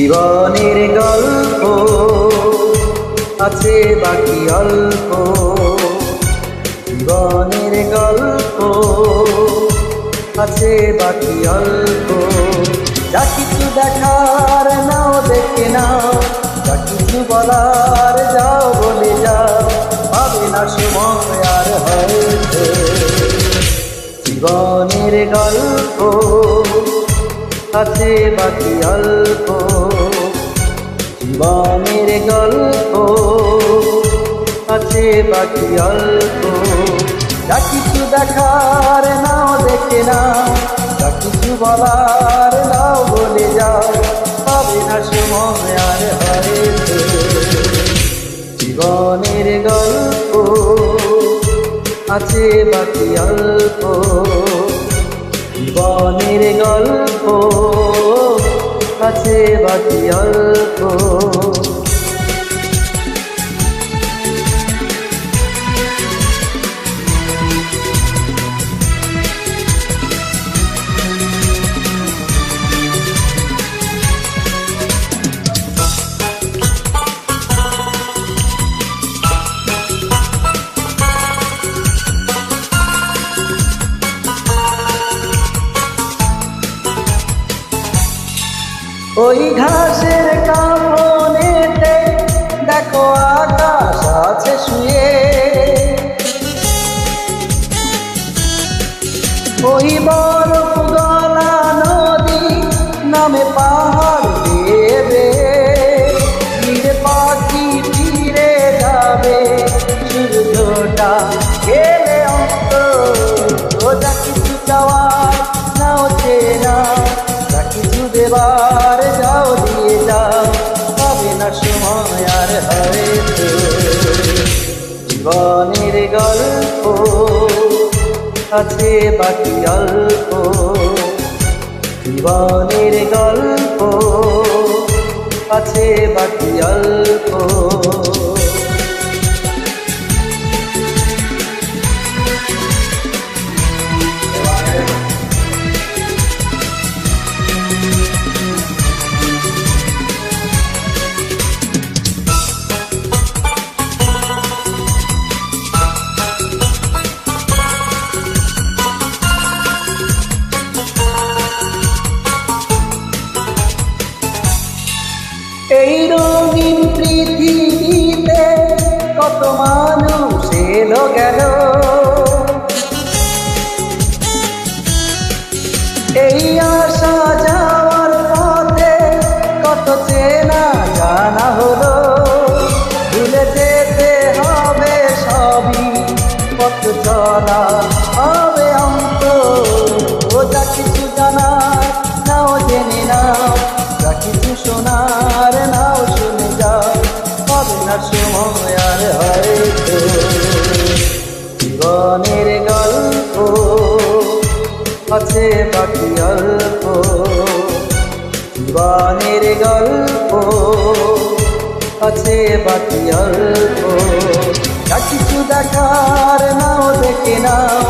জীবনের গল্প আছে বাকি অল্প, জীবনের গল্প আছে বাকি অল্প। যা কিছু দেখার নাও দেখে নাও, যা কিছু বলার যাও বলে যাও, পাবে না সময় আর হয়তো। জীবনের গল্প আছে বাকি অল্প, জীবনের গল্প আছে বাকি অল্প। যা কিছু দেখার নাও দেখে নাও, যা কিছু বলার নাও বলে যাও, পাবে না সময় আর হয়তো। জীবনের গল্প আছে বাকি অল্প, জীবনের গল্প আছে বাকি অল্প। ওই ঘাসের কামনেতে দেখো আকাশ আছে শুয়ে, ওই বরফ গলা নদী নামে পাহাড় দেবে, ফিরে পাখি ফিরে যাবে সূর্যটা গেলে অন্ত। যা কিছু চাওয়ার নাও চেনা, যা কিছু দেবার যাও দিয়ে যাও, পাবে না সময় আর হয়তো। জীবনের গল্প আছে বাকি অল্প, জীবনের গল্প আছে বাকি অল্প। এই রঙিন পৃথিবীতে কত মানুষ এলো গেল, এই আসা যাওয়ার পথে কত চেনা জানা হলো। ভুলে যেতে হবে সবই, পথ চলা হবে অন্ত। যা কিছু জানার নাও জেনে নাও, যা কিছু শোনার নাও শুনে যাও, পাবে না সময় আর হয়তো। জীবনের গল্প আছে বাকি অল্প, জীবনের গল্প আছে বাকি অল্প। যা কিছু দেখার নাও দেখে নাও,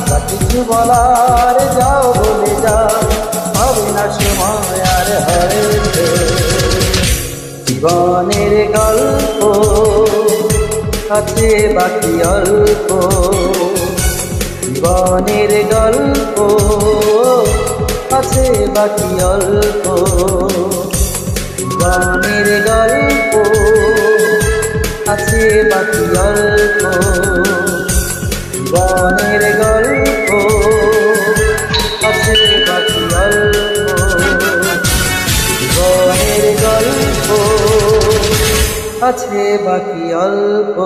যা কিছু বলার যাও বলে যাও, পাবে না সময় আর হয়তো। জীবনের গল্প আছে বাকি অল্প, জীবনের গল্প আছে বাকি অল্প, জীবনের গল্প আছে বাকি অল্প, জীবনের গল্প আছে বাকি অল্প, জীবনের গল্প আছে বাকি অল্প।